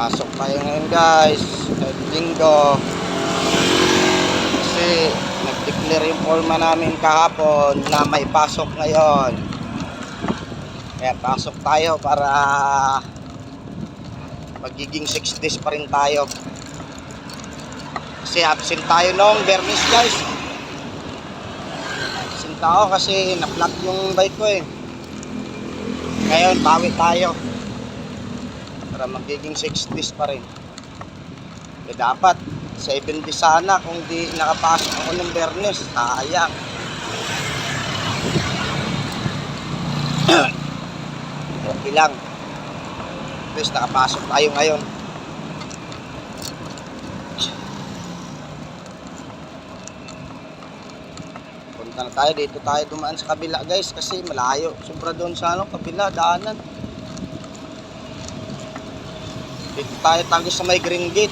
Pasok tayo ngayon guys, kahit linggo. Kasi nag-declare yung forma namin kahapon na may pasok ngayon. Kaya pasok tayo para magiging 6 days pa rin tayo. Kasi absent tayo noong Bernis guys. Absent ako kasi na-flat yung bike ko eh. Ngayon bawi tayo para magiging 6 days pa rin. Eh dapat 7 days sana kung di nakapasok ako ng Bernes. Sayang. Okay lang. Please nakapasok tayo ngayon. Punta na tayo. Dito tayo dumaan sa kabila guys. Kasi malayo. Sobra doon sa kabila. Daanan. Dito tayo tago sa may Green Gate.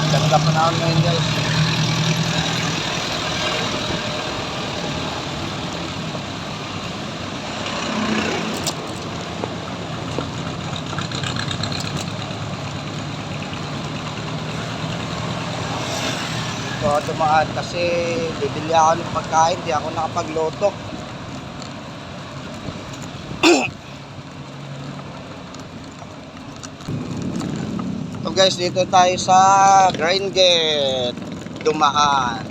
Ganda pa na ngayon guys. Dito ako dumaan kasi bibili ako ng pagkain. Di ako nakapagloto. So guys, dito tayo sa Green Gate dumaan.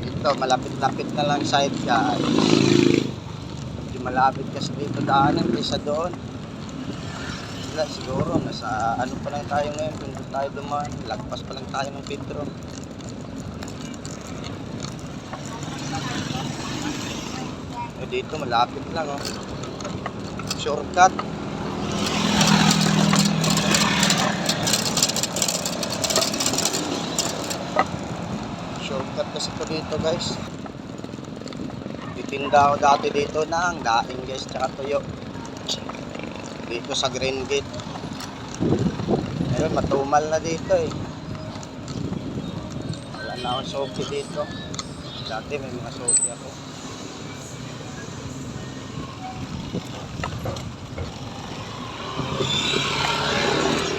Dito malapit-lapit na lang side guys. Hindi malapit kasi dito daanan kaysa doon. Wala, siguro nasa ano pa lang tayo ngayon kung doon tayo dumaan. Lagpas pa lang tayo ng Petro. Eh dito malapit lang oh. Shortcut. Shortcut kasi ito dito guys. Titinda ako dati dito ng daing guys, tsaka tuyo. Dito sa Green Gate. Ayun, matumal na dito eh. Wala na akong sopi dito. Dati may mga sopi ako.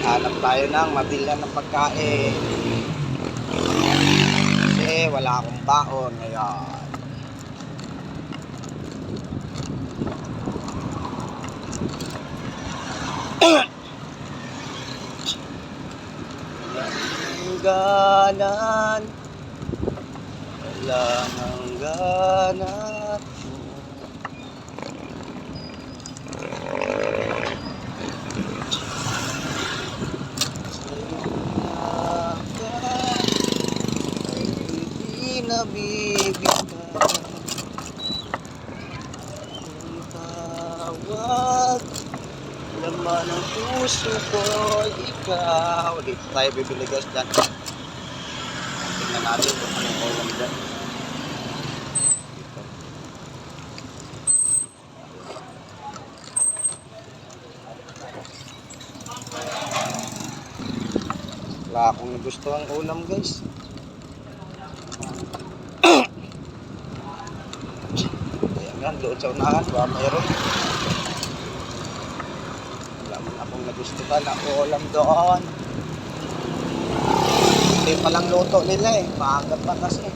Hanap tayo ng mabilan ng pagkain. Kasi wala akong baon ngayon. Ganan, wala nang ganan. Hindi nabibigyan ang tawag. Laman ng puso ko, ikaw. Dito tayo bibili guys dyan. Tingnan natin kung anong ulam dyan. Dito. Wala akong gusto ang ulam guys. Ayan nga, doon sa unahan, baka mayroon. Akong nagustuhan na ulam doon. Hindi palang luto nila eh. Maaga pa kasi.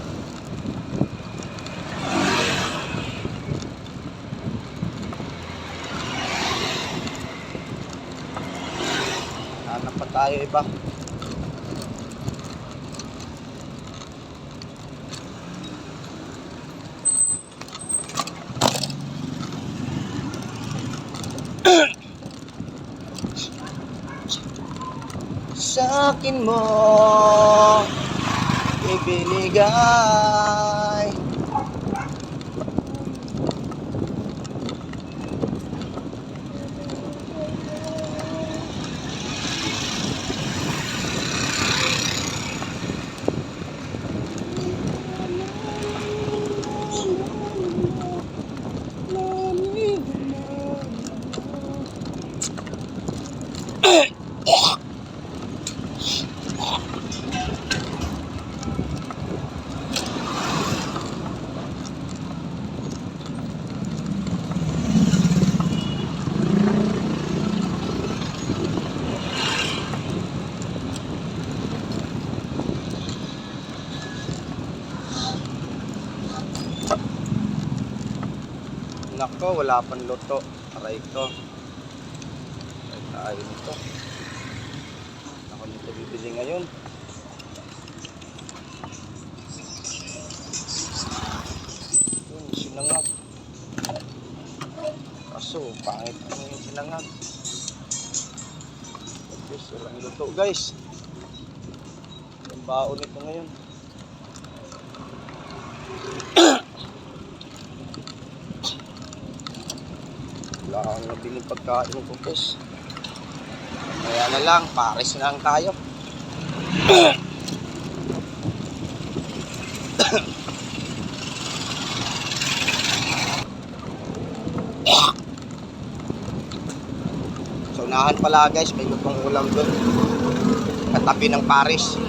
Hanap pa tayo iba. Sa akin mo ibinigay Nako, wala pang luto. Aray ito. Ay tayo nito. Ako nito bibili ngayon. Yun, sinangag. Kaso, pangit yung sinangag. Guys, walang luto guys. Yung baon nito ngayon. Wala akong nabiling pagkain ko guys. Kaya na lang, pares na lang tayo. So unahan pala guys, may lutong ulam doon. Katabi ng pares.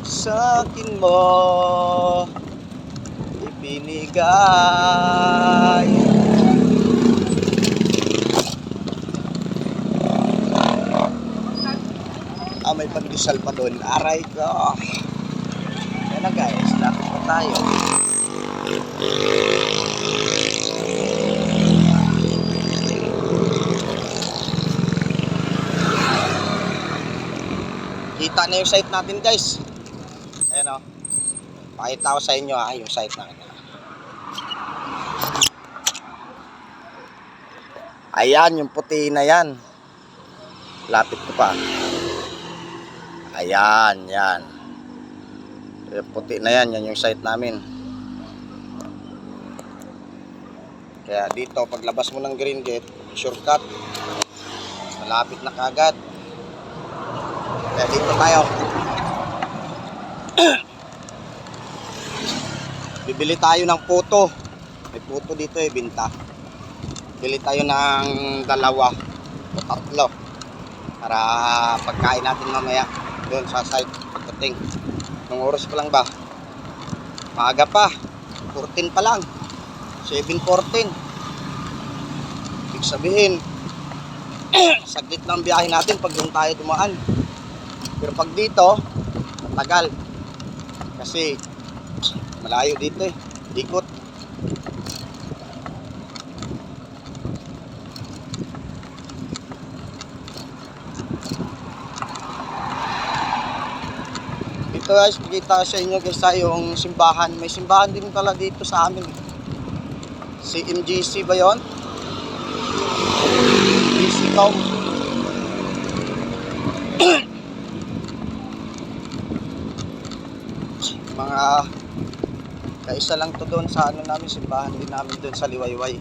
Sa akin mo ibinigay. May pandesal pa doon. Aray ko. Yan na guys, lapit pa tayo. Kita na yung site natin guys. Ayan o. Pakita ko sa inyo yung site natin. Ayan, yung puti na yan. Lapit ko pa. Ayan, yan. Yung puti na yan, yan yung site namin. Kaya dito, paglabas mo ng green gate, shortcut. Malapit na kagad. Kaya dito tayo. Bibili tayo ng puto. May puto dito binta. Bili tayo ng 2 o 3 para pagkain natin mamaya doon sa site pagdating. Nung oras pa lang ba? Maaga pa. 14 pa lang. 7:14. Ibig sabihin, saglit lang biyahe natin pag doon tayo dumaan. Pero pag dito, matagal. Kasi malayo dito Dikot. Ito guys, pakita sa inyo guys yung simbahan. May simbahan din pala dito sa amin. CMGC ba yun? CMGC mga kaisa lang to doon sa ano namin, simbahan din namin doon sa Liwayway.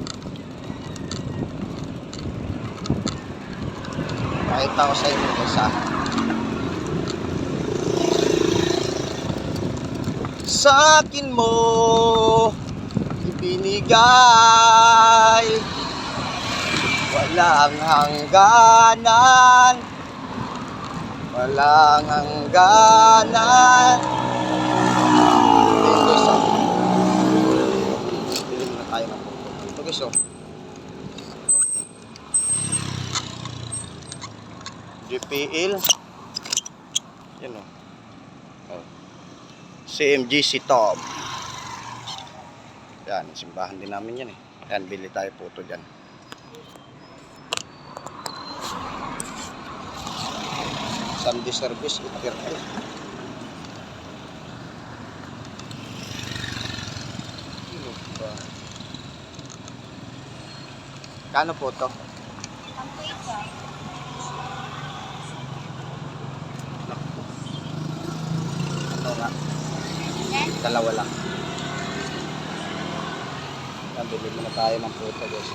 Pakita ko sa inyo guys Sa akin mo ibinigay, walang hangganan, walang hangganan. Bili muna tayo ng puto. Ito guys GPL yan CMGC Top. Yan, simbahan din namin yan Yan, bili tayo puto dyan. Sunday service, 8:30. Kano po to? Ano nga? 2 lang. Yan, bili muna tayo ng puto guys.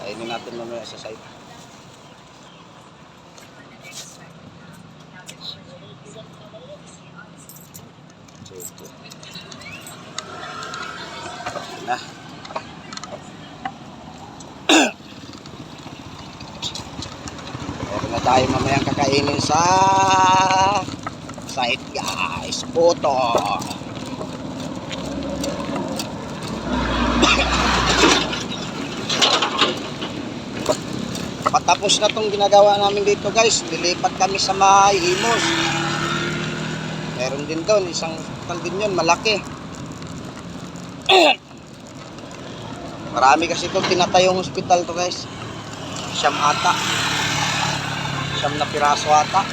Kainin natin mamaya sa site. Na. Meron na tayo mamayang kakainin sa site guys. Puto. patapos na tong ginagawa namin dito guys. Lilipat kami sa may Imos. Meron din doon, isang hospital din yun, malaki. Marami kasi itong tinatayong hospital to guys. Siyam ata. Siyam na piraso ata.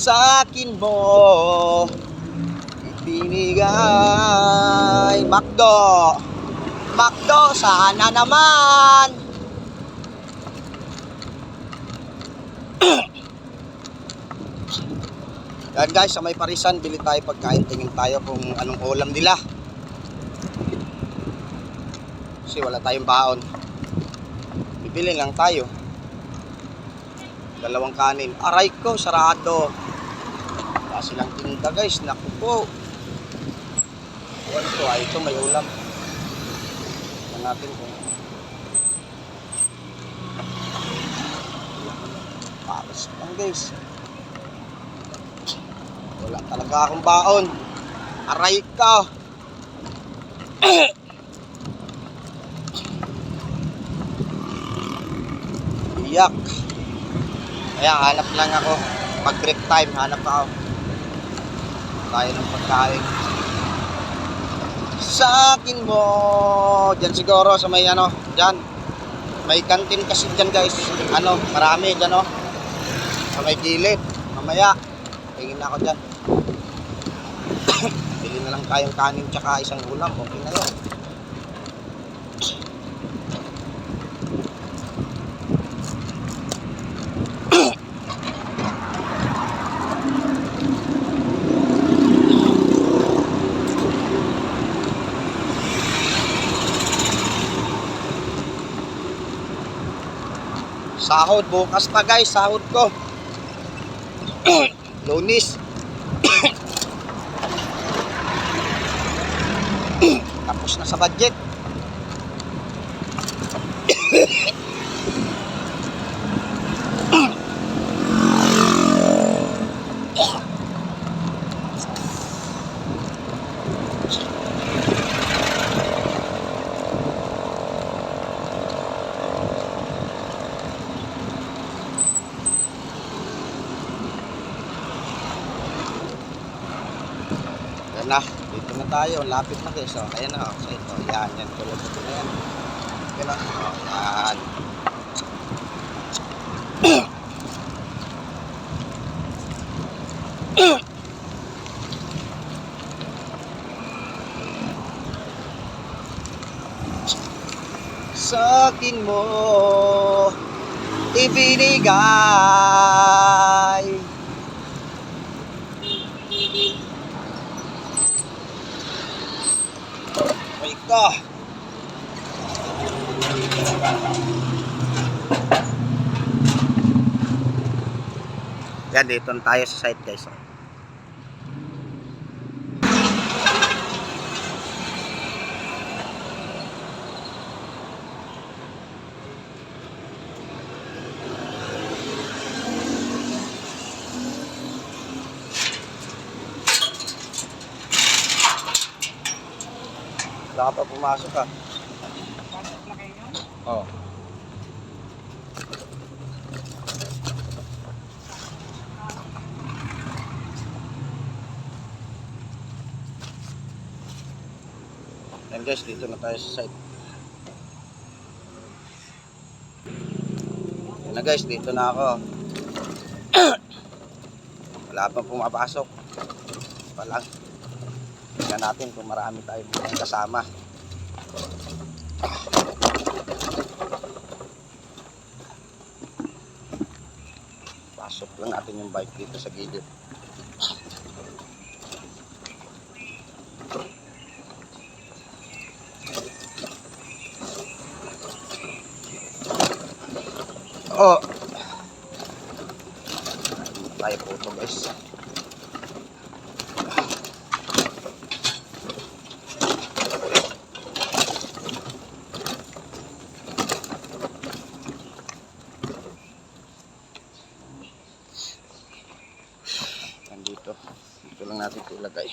Sa akin mo ibinigay. Macdo, sana naman. Yan guys, sa may parisan, bili tayo pagkain. Tingin tayo kung anong ulam nila. Kasi wala tayong baon. Bibili lang tayo. 2 kanin. Aray ko, sarado. Wala silang tinda guys. Naku po. Ano to? Ay, ito may ulam. Tignan natin kung pares lang guys. Wala talaga akong baon. Aray ka. Iyak. Kaya hanap lang ako. Pag break time, hanap ako. Tayo ng pagkain. Sa akin mo. Diyan siguro sa may ano. Diyan. May kantin kasi diyan guys. Ano, marami diyan oh. Sa may gilid. Mamaya. Tingin na ako diyan. Bili na lang tayong kanin tsaka isang ulam. Okay na yun. Sahod. Bukas pa guys. Sahod ko. Lunis. Tapos na sa budget. Yan na, dito na tayo, lapit na guys. Oh, ayan na, so ito, yan, tulad ito na yan. Okay na, oh, yan. Sa akin mo ibinigay. Ay ka. Yan, dito na tayo sa site guys. Wala ka pa pumasok ha. Oo. Yan guys, dito na tayo sa site. Yan na guys, dito na ako. Wala pang pumapasok. Palang. Tingnan natin kung marami tayong kasama. Pasok lang natin yung bike dito sa gilid. Oh. Tayo po ito guys. Ito lang natin ito ilagay.